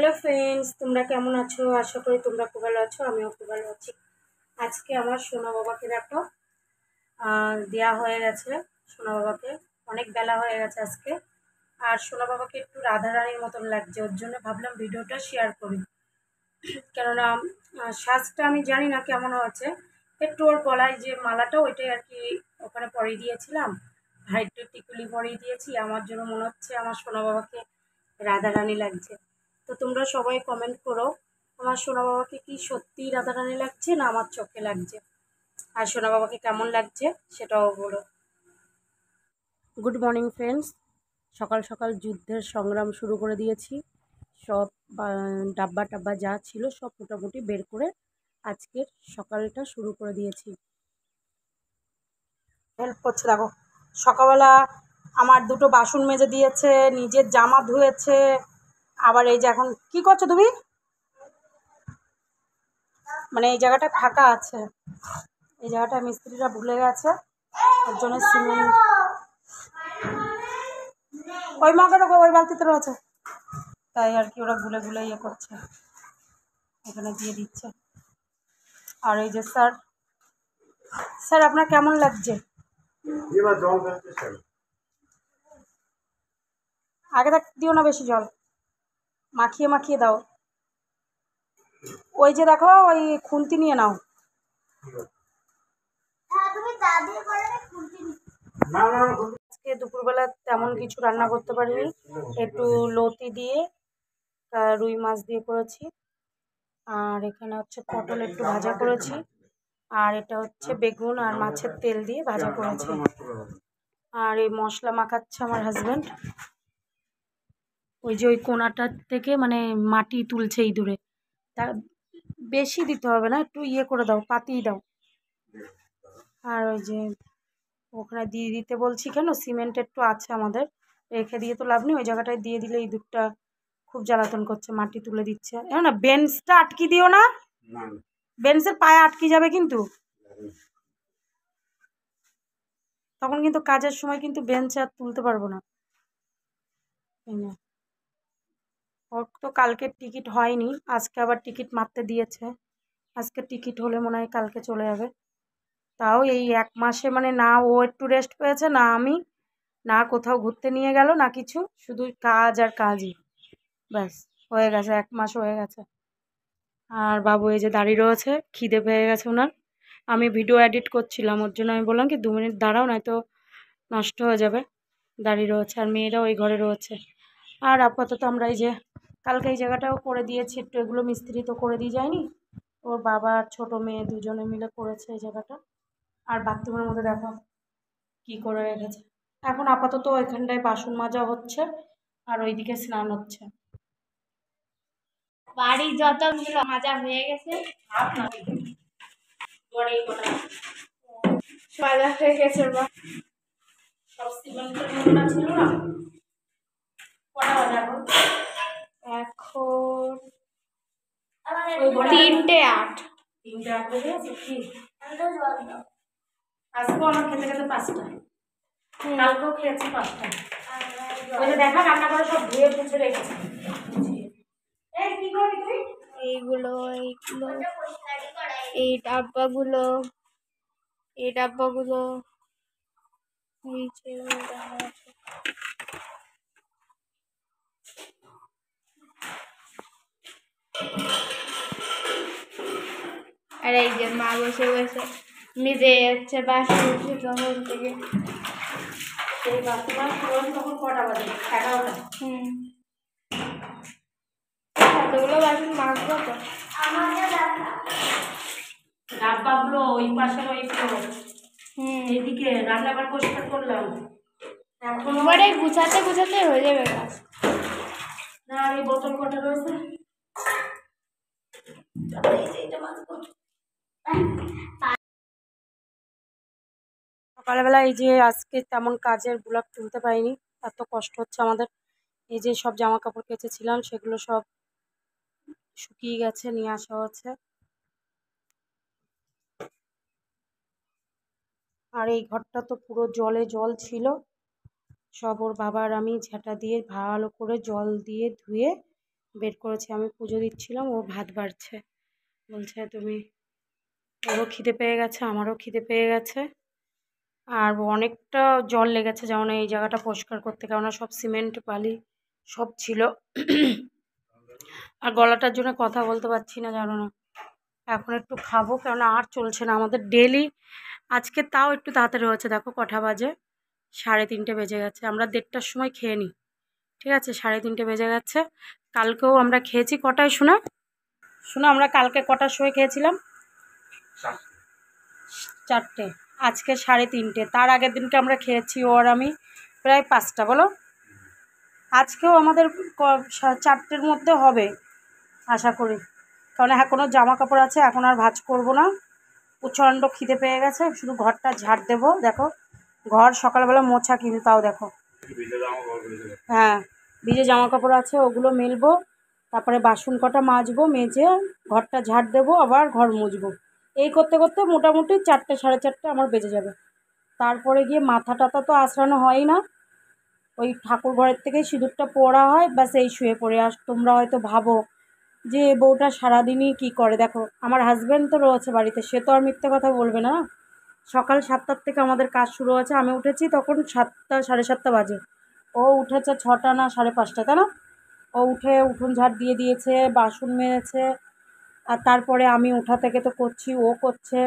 Hello friends, তোমরা কেমন আছো? আশা করি তোমরা খুব ভালো আছো। আমিও খুব ভালো আছি। আজকে আমার সোনা বাবাকে দেখো দেওয়া হয়ে গেছে। সোনা বাবাকে অনেক বেলা হয়ে গেছে আজকে। আর সোনা বাবাকে একটু রাধারানীর মতন লাগছে, ওর জন্য ভাবলাম ভিডিওটা শেয়ার করি। কেননা সাজটা আমি জানি না কেমন হয়েছে। একটু ওর গলায় যে মালাটা ওইটাই আর কি ওখানে পরিয়ে দিয়েছিলাম, হাইটে টিকুলি পরিয়ে দিয়েছি। আমার জন্য মনে হচ্ছে আমার সোনা বাবাকে রাধারানী লাগছে। তো তোমরা সবাই কমেন্ট করো, আমার সোনা বাবাকে কি সত্যিই রাধারানী লাগছে না আমার চোখে লাগছে, আর সোনা বাবাকে কেমন লাগছে সেটাও বলো। Good morning friends. সকাল সকাল যুদ্ধের সংগ্রাম শুরু করে দিয়েছি। সব ডাব্বা টাব্বা যা ছিল সব মোটামুটি বের করে আজকের সকালটা শুরু করে দিয়েছি। হেল্প করছে দেখো, সকালবেলা আমার দুটো বাসন মেজে দিয়েছে, নিজের জামা ধুয়েছে। আবার এই যে এখন কি করছো তুমি? মানে এই জায়গাটা ফাঁকা আছে, এই জায়গাটা মিস্ত্রিরা ভুলে গেছে, ওর জন্য সিমেন্ট ওই মগে রাখো, ওই বালতিতে রয়েছে, তাই আর কি ওরা গুলে গুলে ইয়ে করছে, এখানে দিয়ে দিচ্ছে। আর এই যে স্যার, স্যার আপনার কেমন লাগছে? আগে থাক দিও না বেশি জল, মাখিয়ে মাখিয়ে দাও। ওই যে দেখো ওই খুন্তি নিয়ে নাও। আজকে দুপুরবেলা তেমন কিছু রান্না করতে পারিনি, একটু লতি দিয়ে রুই মাছ দিয়ে করেছি। আর এখানে হচ্ছে পটল একটু ভাজা করেছি, আর এটা হচ্ছে বেগুন আর মাছের তেল দিয়ে ভাজা করেছি। আর এই মশলা মাখাচ্ছে আমার হাজব্যান্ড, ওই যে ওই কোনাটার থেকে মানে মাটি তুলছে ইঁদুরে, তা বেশি দিতে হবে না, একটু ইয়ে করে দাও, পাতিয়ে দাও। আর ওই যে ওখানে দিয়ে দিতে বলছি কেন, সিমেন্ট একটু আছে আমাদের, রেখে দিয়ে তো লাভ নেই, ওই জায়গাটায় দিয়ে দিলে ইঁদুরটা খুব জ্বালাতন করছে, মাটি তুলে দিচ্ছে। না বেঞ্চটা আটকে দিও না, বেঞ্চের পায়ে আটকে যাবে কিন্তু, তখন কিন্তু কাজের সময় কিন্তু বেঞ্চ আর তুলতে পারবো না। ওর তো কালকে টিকিট হয়নি, আজকে আবার টিকিট মারতে দিয়েছে। আজকে টিকিট হলে মনে হয় কালকে চলে যাবে। তাও এই 1 মাসে মানে না ও একটু রেস্ট পেয়েছে, না আমি, না কোথাও ঘুরতে নিয়ে গেল, না কিছু, শুধু কাজ আর কাজই, ব্যাস হয়ে গেছে, 1 মাস হয়ে গেছে। আর বাবু এই যে দাঁড়িয়ে রয়েছে, খিদে পেয়ে গেছে ওনার। আমি ভিডিও এডিট করছিলাম, ওর জন্য আমি বললাম কি 2 মিনিট দাঁড়াও, নয়তো নষ্ট হয়ে যাবে। দাঁড়িয়ে রয়েছে, আর মেয়েরা ওই ঘরে রয়েছে। আর আপাতত আমরা এই যে কালকে এই জায়গাটাও করে দিয়েছি, একটু এগুলো মিস্ত্রি তো করে দিয়ে যায়নি, ওর বাবা আর ছোটো মেয়ে দুজনে মিলে করেছে এই জায়গাটা। আর বাথরুমের মধ্যে দেখো কি করে রেখেছে। এখন আপাতত এখানটায় বাসন মাজা হচ্ছে, আর ওইদিকে স্নান হচ্ছে। বাড়ির যতগুলো মাজা হয়ে গেছে, মাজা হয়ে গেছে, সব সিমেন্টের নোংরা ছিল না। কটা বাজে এখন? এখন 3:08। 3:08 বেজে গেছে কি? আজকেও আমার খেতে খেতে 5টা, কালকেও খেয়েছি 5টা। ওই যে দেখা রান্না করে সব ধুয়ে মুছে রেখেছি। এই কি করবি তুই? এইগুলো এই ডাব্বাগুলো, এই ডাব্বাগুলো নিচে আর এই যে মা বসে বসে নিজে হচ্ছে বাসন তখন থেকে। সেই বাথরুম তখন কটা বাজে? 11টা। এতগুলো বাসন মাজবো তো। ডাব্বাগুলো ওই পাশের ওইগুলো, এদিকে রান্নাঘর পরিষ্কার করলাম। এখন এবারে গুছাতে গুছাতে হয়ে যাবে কাজ। না এই বোতল কটা রয়েছে, সকালবেলা এই যে আজকে তেমন কাজের ব্লগ তুলতে পারিনি, এত কষ্ট হচ্ছে আমাদের। এই যে সব জামা কাপড় কেচেছিলাম সেগুলো সব শুকিয়ে গেছে, নিয়ে আসা হচ্ছে। আর এই ঘরটা তো পুরো জলে জল ছিল, সব ওর বাবার আমি ঝাঁটা দিয়ে ভালো করে জল দিয়ে ধুয়ে বের করেছি, আমি পুজো দিচ্ছিলাম, ও ভাত বাড়ছে। বলছে তুমি, ওরও খিদে পেয়ে গেছে, আমারও খিদে পেয়ে গেছে। আর অনেকটা জল লেগেছে, যেমন এই জায়গাটা পরিষ্কার করতে, কেননা সব সিমেন্ট বালি সব ছিল। আর গলাটার জন্য কথা বলতে পারছি না, জানো না। এখন একটু খাবো, কেননা আর চলছে না আমাদের ডেলি। আজকে তাও একটু তাড়াতাড়ি হচ্ছে, দেখো কটা বাজে, 3:30 বেজে গেছে। আমরা 1:30টার সময় খেয়ে নিই, ঠিক আছে? 3:30 বেজে গেছে। কালকেও আমরা খেয়েছি কটায় শোনা শোনা আমরা কালকে কটার সময় খেয়েছিলাম? 4টে। আজকে 3:30। তার আগের দিনকে আমরা খেয়েছি ও আর আমি প্রায় 5টা, বলো। আজকেও আমাদের 4টের মধ্যে হবে আশা করি, কারণ এখনও জামা কাপড় আছে, এখন আর ভাঁজ করব না। প্রচণ্ড খিদে পেয়ে গেছে, শুধু ঘরটা ঝাড় দেবো। দেখো ঘর সকালবেলা মোছা, কিন্তু তাও দেখো, হ্যাঁ ভিজে জামা কাপড় আছে, ওগুলো মেলবো। তারপরে বাসন কটা মাজবো, মেজে ঘরটা ঝাড় দেবো, আবার ঘর মুছবো। এই করতে করতে মোটামুটি 4টে 4:30 আমার বেজে যাবে। তারপরে গিয়ে মাথা টাথা তো আঁচড়ানো হয় না, ওই ঠাকুর ঘরের থেকেই সিঁদুরটা পড়া হয়, ব্যাস এই শুয়ে পড়ে। আর তোমরা হয়তো ভাবো যে বউটা সারাদিনই কী করে। দেখো আমার হাজব্যান্ড তো রয়েছে বাড়িতে, সে তো আর মিথ্যে কথা বলবে না। সকাল 7টার থেকে আমাদের কাজ শুরু হয়েছে, আমি উঠেছি তখন 7টা 7:30 বাজে। ও উঠেছে 6টা না 5:30, তাই না? ও উঠে উঠোন ঝাড় দিয়ে দিয়েছে, বাসন মেজেছে। আর তারপরে আমি উঠা থেকে তো করছি, ও করছে।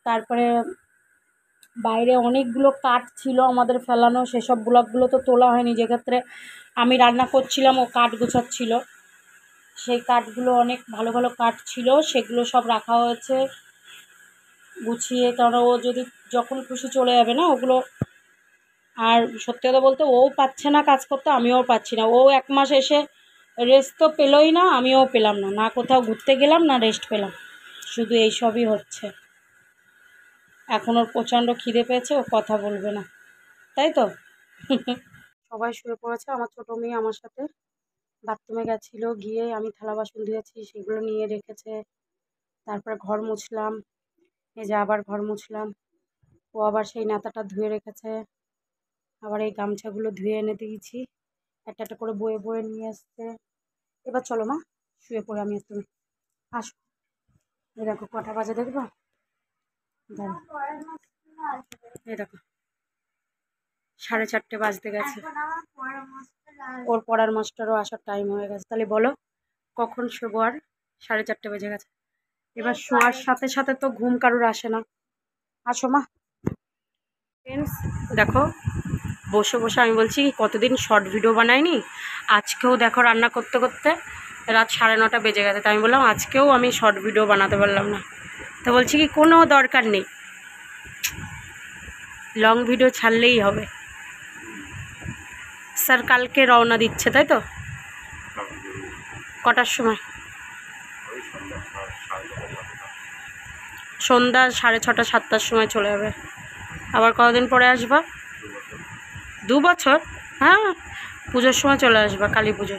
তারপরে বাইরে অনেকগুলো কাঠ ছিল আমাদের ফেলানো, সেসব ব্লকগুলো তো তোলা হয়নি, যেক্ষেত্রে আমি রান্না করছিলাম ও কাঠ গুছাচ্ছিল। সেই কাঠগুলো অনেক ভালো ভালো কাঠ ছিল, সেগুলো সব রাখা হয়েছে গুছিয়ে, কারণ ও যদি যখন খুশি চলে যাবে না ওগুলো। আর সত্যি কথা বলতে ও পাচ্ছে না কাজ করতে, আমিও পাচ্ছি না। ও 1 মাস এসে রেস্ট তো পেলোই না, আমিও পেলাম না, না কোথাও ঘুরতে গেলাম না রেস্ট পেলাম, শুধু এইসবই হচ্ছে। এখন ওর প্রচণ্ড খিদে পেয়েছে, ও কথা বলবে না, তাই তো। সবাই শুয়ে পড়েছে, আমার ছোটো মেয়ে আমার সাথে বাথরুমে গেছিলো, গিয়ে আমি থালা বাসন ধুয়েছি সেগুলো নিয়ে রেখেছে। তারপরে ঘর মুছলাম, এই যে আবার ঘর মুছলাম। ও আবার সেই নেতাটা ধুয়ে রেখেছে, আবার এই গামছাগুলো ধুয়ে এনে দিয়েছি, একটা একটা করে বয়ে বয়ে নিয়ে আসছে। এবার চলো মা শুয়ে পড়ে, আমি তুমি আসো। এই দেখো কটা বাজে দেখবো, এই দেখো 4:30 বাজতে গেছে। ওর পড়ার মাস্টারও আসার টাইম হয়ে গেছে। তাহলে বলো কখন শোবো? আর 4:30 বেজে গেছে। এবার শোয়ার সাথে সাথে তো ঘুম কারুর আসে না। আসো মা। ফ্রেন্ডস দেখো, বসে বসে আমি বলছি কতদিন শর্ট ভিডিও বানাইনি, আজকেও দেখো রান্না করতে করতে রাত 9:30 বেজে গেছে। তাই আমি বললাম আজকেও আমি শর্ট ভিডিও বানাতে পারলাম না। তো বলছি কি কোনো দরকার নেই, লং ভিডিও ছাড়লেই হবে। স্যার কালকে রওনা দিচ্ছে, তাই তো? কটার সময়? সন্ধ্যা 6:30 7টার সময় চলে যাবে। আবার কতদিন পরে আসবা? 2 বছর? হ্যাঁ, পুজোর সময় চলে আসবা, কালী পুজো।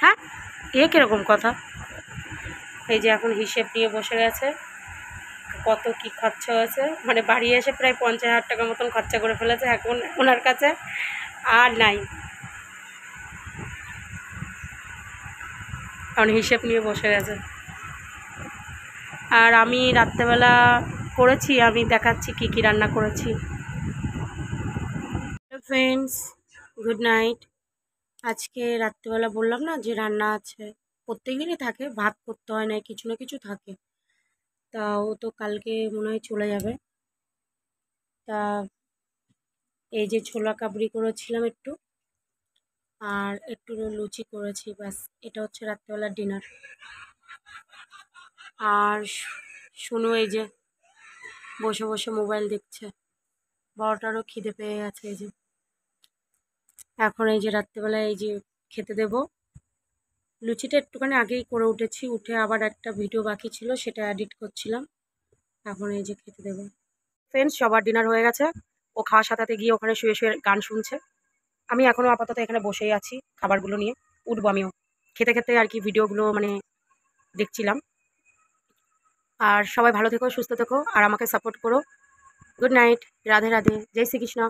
হ্যাঁ, কীরকম কথা? এই যে এখন হিসেব নিয়ে বসে গেছে, কত কি খরচা হয়েছে। মানে বাড়ি এসে প্রায় 50,000 টাকার মতন খরচা করে ফেলেছে, এখন ওনার কাছে আর নাই, কারণ হিসেব নিয়ে বসে গেছে। আর আমি রাত্রেবেলা করেছি, আমি দেখাচ্ছি কি কি রান্না করেছি। Hello friends, good night. আজকে রাত্রেবেলা বললাম না যে রান্না আছে, প্রত্যেকদিনই থাকে, ভাত করতে হয় না, কিছু না কিছু থাকে। তা ও তো কালকে মনে হয় চলে যাবে। তা এই যে ছোলা কাবড়ি করেছিলাম একটু, আর একটু লুচি করেছি, ব্যাস এটা হচ্ছে রাত্রেবেলার ডিনার। আর শুনো, এই যে বসে বসে মোবাইল দেখছে, 12টারও খিদে পেয়ে গেছে। এই যে এখন এই যে রাত্রেবেলায় এই যে খেতে দেব। লুচিটা একটুখানি আগেই করে উঠেছি, উঠে আবার একটা ভিডিও বাকি ছিল সেটা এডিট করছিলাম, এখন এই যে খেতে দেবো। ফ্রেন্ডস সবার ডিনার হয়ে গেছে, ও খাওয়ার সাথে গিয়ে ওখানে শুয়ে শুয়ে গান শুনছে। আমি এখনও আপাতত এখানে বসেই আছি খাবারগুলো নিয়ে, উঠবো আমিও খেতে খেতে আর কি, ভিডিওগুলো মানে দেখছিলাম। আর সবাই ভালো থেকো, সুস্থ থেকো, আর আমাকে সাপোর্ট করো। গুড নাইট, রাধে রাধে, জয় শ্রীকৃষ্ণ।